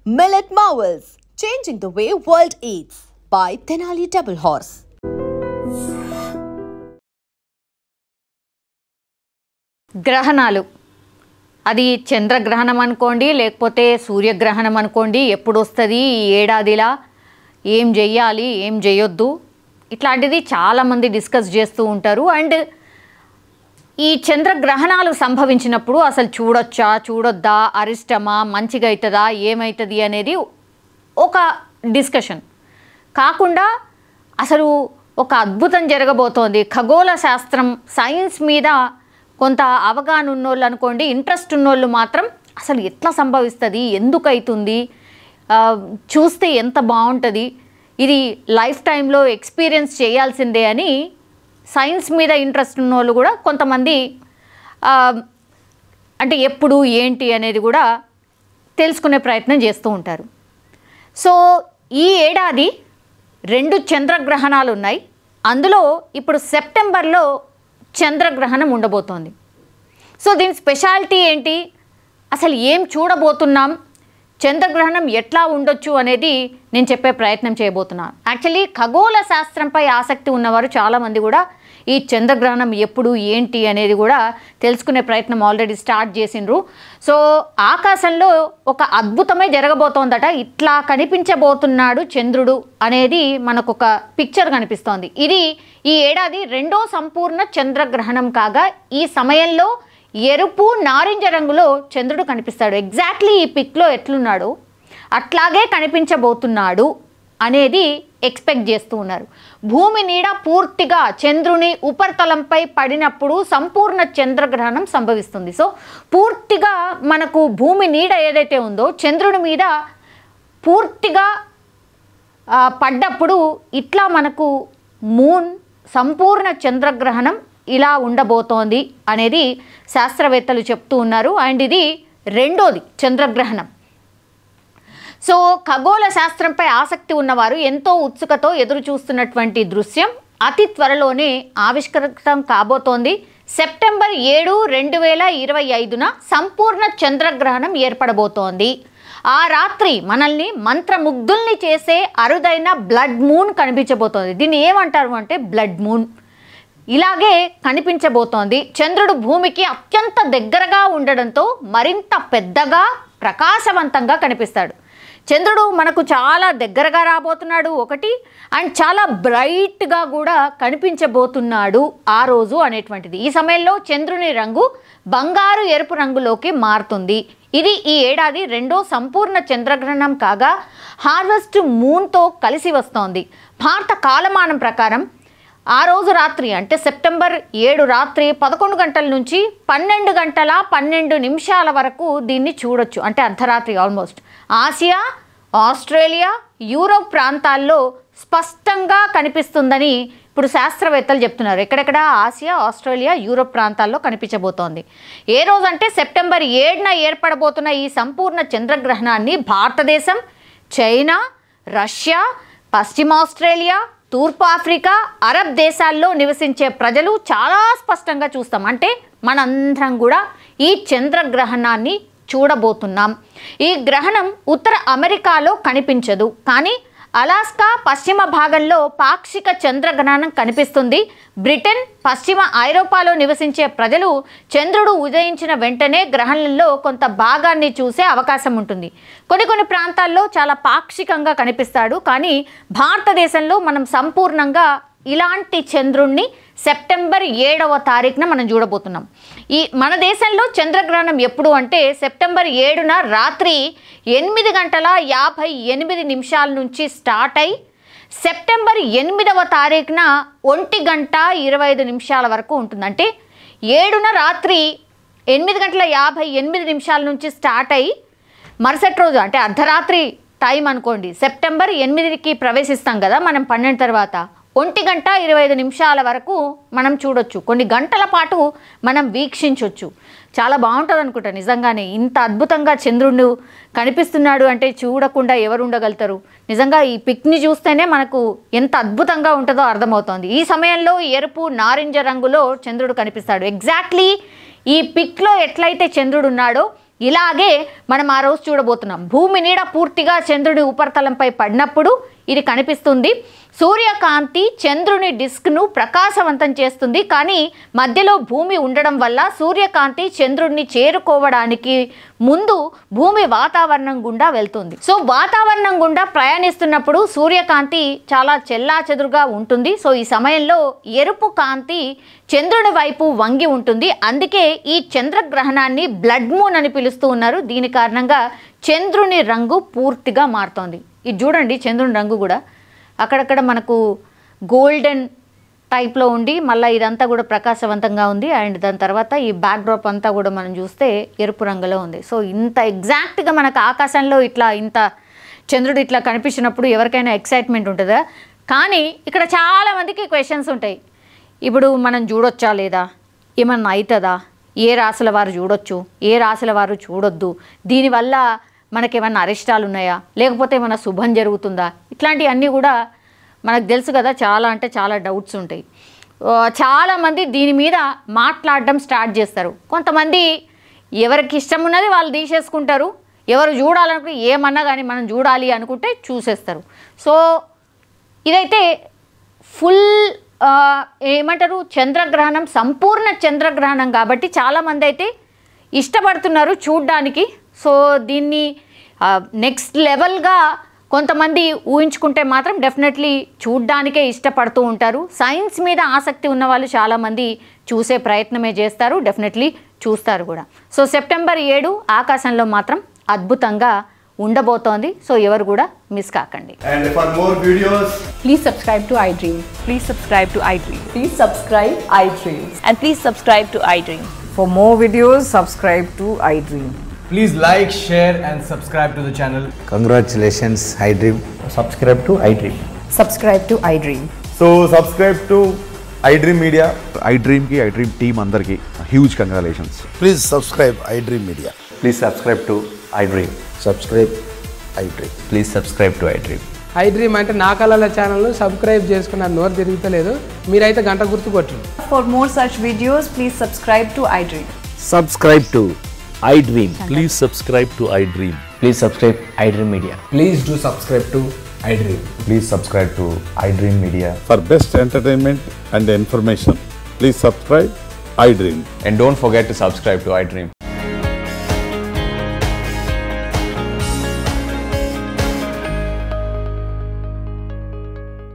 Millet Marvels, changing the way world eats by Tenali Double Horse. గ్రహణాలు అది చంద్రగ్రహణం అనుకోండి లేకపోతే సూర్యగ్రహణం అనుకోండి ఎప్పుడు వస్తుంది ఈ ఏడాదిలా ఏం చెయ్యాలి ఏం చేయొద్దు ఇట్లాంటిది చాలామంది డిస్కస్ చేస్తూ ఉంటారు. అండ్ ఈ చంద్రగ్రహణాలు సంభవించినప్పుడు అసలు చూడొచ్చా చూడొద్దా అరిష్టమా మంచిగా అవుతుందా ఏమవుతుంది అనేది ఒక డిస్కషన్ కాకుండా అసలు ఒక అద్భుతం జరగబోతోంది. ఖగోళ శాస్త్రం సైన్స్ మీద కొంత అవగాహన ఉన్నోళ్ళు అనుకోండి ఇంట్రెస్ట్ ఉన్నోళ్ళు మాత్రం అసలు ఎట్లా సంభవిస్తుంది ఎందుకు అవుతుంది చూస్తే ఎంత బాగుంటుంది ఇది లైఫ్ టైంలో ఎక్స్పీరియన్స్ చేయాల్సిందే అని సైన్స్ మీద ఇంట్రెస్ట్ ఉన్నోళ్ళు కూడా కొంతమంది అంటే ఎప్పుడు ఏంటి అనేది కూడా తెలుసుకునే ప్రయత్నం చేస్తూ ఉంటారు. సో ఈ ఏడాది 2 చంద్రగ్రహణాలు ఉన్నాయి. అందులో ఇప్పుడు సెప్టెంబర్లో చంద్రగ్రహణం ఉండబోతోంది. సో దీని స్పెషాలిటీ ఏంటి అసలు ఏం చూడబోతున్నాం చంద్రగ్రహణం ఎట్లా ఉండొచ్చు అనేది నేను చెప్పే ప్రయత్నం చేయబోతున్నాను. యాక్చువల్లీ ఖగోళ శాస్త్రంపై ఆసక్తి ఉన్నవారు చాలామంది కూడా ఈ చంద్రగ్రహణం ఎప్పుడు ఏంటి అనేది కూడా తెలుసుకునే ప్రయత్నం ఆల్రెడీ స్టార్ట్ చేసిండ్రు. సో ఆకాశంలో ఒక అద్భుతమే జరగబోతోందట. ఇట్లా కనిపించబోతున్నాడు చంద్రుడు అనేది మనకు ఒక పిక్చర్ కనిపిస్తోంది. ఇది ఈ ఏడాది 2వ సంపూర్ణ చంద్రగ్రహణం కాగా ఈ సమయంలో ఎరుపు నారింజ రంగులో చంద్రుడు కనిపిస్తాడు. ఎగ్జాక్ట్లీ ఈ పిక్లో ఎట్లున్నాడు అట్లాగే కనిపించబోతున్నాడు అనేది ఎక్స్పెక్ట్ చేస్తూ ఉన్నారు. భూమి నీడ పూర్తిగా చంద్రుని ఉపరితలంపై పడినప్పుడు సంపూర్ణ చంద్రగ్రహణం సంభవిస్తుంది. సో పూర్తిగా మనకు భూమి నీడ ఏదైతే ఉందో చంద్రుని మీద పూర్తిగా పడ్డప్పుడు ఇట్లా మనకు మూన్ సంపూర్ణ చంద్రగ్రహణం ఇలా ఉండబోతోంది అనేది శాస్త్రవేత్తలు చెప్తూ ఉన్నారు. అండ్ ఇది 2వది చంద్రగ్రహణం. సో ఖగోళ శాస్త్రంపై ఆసక్తి ఉన్నవారు ఎంతో ఉత్సుకతో ఎదురు చూస్తున్నటువంటి దృశ్యం అతి త్వరలోనే ఆవిష్కృతం కాబోతోంది. సెప్టెంబర్ 7, 2025న సంపూర్ణ చంద్రగ్రహణం ఏర్పడబోతోంది. ఆ రాత్రి మనల్ని మంత్రముగ్ధుల్ని చేసే అరుదైన బ్లడ్ మూన్ కనిపించబోతోంది. దీన్ని ఏమంటారు అంటే బ్లడ్ మూన్. ఇలాగే కనిపించబోతోంది. చంద్రుడు భూమికి అత్యంత దగ్గరగా ఉండడంతో మరింత పెద్దగా ప్రకాశవంతంగా కనిపిస్తాడు. చంద్రుడు మనకు చాలా దగ్గరగా రాబోతున్నాడు ఒకటి, అండ్ చాలా బ్రైట్గా కూడా కనిపించబోతున్నాడు ఆ రోజు అనేటువంటిది. ఈ సమయంలో చంద్రుని రంగు బంగారు ఎరుపు రంగులోకి మారుతుంది. ఇది ఈ ఏడాది 2వ సంపూర్ణ చంద్రగ్రహణం కాగా హార్వెస్ట్ మూన్తో కలిసి వస్తోంది. భారత కాలమానం ప్రకారం ఆ రోజు రాత్రి అంటే సెప్టెంబర్ 7 రాత్రి 11 గంటల నుంచి 12 గంటల 12 నిమిషాల వరకు దీన్ని చూడొచ్చు. అంటే అర్ధరాత్రి ఆల్మోస్ట్. ఆసియా, ఆస్ట్రేలియా, యూరోప్ ప్రాంతాల్లో స్పష్టంగా కనిపిస్తుందని ఇప్పుడు శాస్త్రవేత్తలు చెప్తున్నారు. ఎక్కడెక్కడ ఆసియా, ఆస్ట్రేలియా, యూరోప్ ప్రాంతాల్లో కనిపించబోతోంది. ఏ రోజు అంటే సెప్టెంబర్ 7న ఏర్పడబోతున్న ఈ సంపూర్ణ చంద్రగ్రహణాన్ని భారతదేశం, చైనా, రష్యా, పశ్చిమ ఆస్ట్రేలియా, తూర్పు ఆఫ్రికా, అరబ్ దేశాల్లో నివసించే ప్రజలు చాలా స్పష్టంగా చూస్తాం. అంటే మనందరం కూడా ఈ చంద్రగ్రహణాన్ని చూడబోతున్నాం. ఈ గ్రహణం ఉత్తర అమెరికాలో కనిపించదు, కానీ అలాస్కా పశ్చిమ భాగంలో పాక్షిక చంద్రగ్రహణం కనిపిస్తుంది. బ్రిటన్, పశ్చిమ ఐరోపాలో నివసించే ప్రజలు చంద్రుడు ఉదయించిన వెంటనే గ్రహణంలో కొంత భాగాన్ని చూసే అవకాశం ఉంటుంది. కొన్ని ప్రాంతాల్లో చాలా పాక్షికంగా కనిపిస్తాడు, కానీ భారతదేశంలో మనం సంపూర్ణంగా ఇలాంటి చంద్రుణ్ణి సెప్టెంబర్ 7వ తారీఖున మనం చూడబోతున్నాం. ఈ మన దేశంలో చంద్రగ్రహణం ఎప్పుడు అంటే సెప్టెంబర్ 7న రాత్రి 8 గంటల 58 నిమిషాల నుంచి స్టార్ట్ అయి సెప్టెంబర్ 8వ తారీఖున 1 గంట 25 నిమిషాల వరకు ఉంటుంది. అంటే 7న రాత్రి 8 గంటల 58 నిమిషాల నుంచి స్టార్ట్ అయ్యి మరుసటి రోజు అంటే అర్ధరాత్రి టైం అనుకోండి సెప్టెంబర్ 8కి ప్రవేశిస్తాం కదా మనం 12 తర్వాత 1 గంట 25 నిమిషాల వరకు మనం చూడొచ్చు. కొన్ని గంటల పాటు మనం వీక్షించవచ్చు. చాలా బాగుంటుంది అనుకుంటా నిజంగానే. ఇంత అద్భుతంగా చంద్రుడు కనిపిస్తున్నాడు అంటే చూడకుండా ఎవరు ఉండగలుగుతారు? నిజంగా ఈ పిక్ని చూస్తేనే మనకు ఎంత అద్భుతంగా ఉంటుందో అర్థమవుతోంది. ఈ సమయంలో ఎరుపు నారింజ రంగులో చంద్రుడు కనిపిస్తాడు. ఎగ్జాక్ట్లీ ఈ పిక్లో ఎట్లయితే చంద్రుడు ఉన్నాడో ఇలాగే మనం ఆ రోజు చూడబోతున్నాం. భూమి నీడ పూర్తిగా చంద్రుడి ఉపరితలంపై పడినప్పుడు ఇది కనిపిస్తుంది. సూర్యకాంతి చంద్రుని డిస్క్ను ప్రకాశవంతం చేస్తుంది. కానీ మధ్యలో భూమి ఉండడం వల్ల సూర్యకాంతి చంద్రుడిని చేరుకోవడానికి ముందు భూమి వాతావరణం గుండా వెళ్తుంది. సో వాతావరణం గుండా ప్రయాణిస్తున్నప్పుడు సూర్యకాంతి చాలా చెల్లాచెదురుగా ఉంటుంది. సో ఈ సమయంలో ఎరుపు కాంతి చంద్రుడి వైపు వంగి ఉంటుంది. అందుకే ఈ చంద్రగ్రహణాన్ని బ్లడ్ మూన్ అని పిలుస్తూ ఉన్నారు. దీని కారణంగా చంద్రుని రంగు పూర్తిగా మారుతోంది. ఇది చూడండి, చంద్రుని రంగు కూడా అక్కడక్కడ మనకు గోల్డెన్ టైప్లో ఉండి మళ్ళీ ఇదంతా కూడా ప్రకాశవంతంగా ఉంది. అండ్ దాని తర్వాత ఈ బ్యాక్డ్రాప్ అంతా కూడా మనం చూస్తే ఎరుపు రంగులో ఉంది. సో ఇంత ఎగ్జాక్ట్గా మనకు ఆకాశంలో ఇట్లా ఇంత చంద్రుడు ఇట్లా కనిపించినప్పుడు ఎవరికైనా ఎక్సైట్మెంట్ ఉంటుందా? కానీ ఇక్కడ చాలామందికి క్వశ్చన్స్ ఉంటాయి. ఇప్పుడు మనం చూడొచ్చా లేదా, ఏమన్నా అవుతుందా, ఏ రాశుల వారు చూడొచ్చు, ఏ రాశుల వారు చూడొద్దు, దీనివల్ల మనకేమన్నా అరిష్టాలు ఉన్నాయా, లేకపోతే ఏమన్నా శుభం జరుగుతుందా, ఇట్లాంటివన్నీ కూడా మనకు తెలుసు కదా. చాలా అంటే చాలా డౌట్స్ ఉంటాయి. చాలామంది దీని మీద మాట్లాడడం స్టార్ట్ చేస్తారు. కొంతమంది ఎవరికి ఇష్టం ఉన్నది వాళ్ళు తీసేసుకుంటారు. ఎవరు చూడాలనుకుంటే ఏమన్నా కానీ మనం చూడాలి అనుకుంటే చూసేస్తారు. సో ఇదైతే ఫుల్ ఏమంటారు చంద్రగ్రహణం, సంపూర్ణ చంద్రగ్రహణం కాబట్టి చాలామంది అయితే ఇష్టపడుతున్నారు చూడ్డానికి. సో దీన్ని నెక్స్ట్ లెవెల్గా కొంతమంది ఊహించుకుంటే మాత్రం డెఫినెట్లీ చూడ్డానికే ఇష్టపడుతూ ఉంటారు. సైన్స్ మీద ఆసక్తి ఉన్న వాళ్ళు చాలామంది చూసే ప్రయత్నమే చేస్తారు, డెఫినెట్లీ చూస్తారు కూడా. సో సెప్టెంబర్ 7 ఆకాశంలో మాత్రం అద్భుతంగా ఉండబోతోంది. సో ఎవరు కూడా మిస్ కాకండి. And for more videos, Please subscribe to iDream. Please subscribe to iDream. Please subscribe iDream. And please subscribe to iDream. For more videos, subscribe to iDream. please like, share and subscribe to the channel. Congratulations, iDream. Subscribe to iDream. Subscribe to iDream. So subscribe to iDream Media. iDream ki iDream team andarki huge congratulations. Please subscribe iDream Media. Please subscribe to iDream. Subscribe iDream. Please subscribe to iDream. iDream అంటే నా కళల ఛానల్ను subscribe చేసుకున్న నోరు తిరుగుతలేదు, మీరైతే గంట గుర్తు కొట్టండి. For more such videos, please subscribe to iDream. Subscribe to iDream. Please subscribe to iDream. Please subscribe iDream Media. Please do subscribe to iDream. Please subscribe to iDream Media. For best entertainment and information, please subscribe iDream. And don't forget to subscribe to iDream.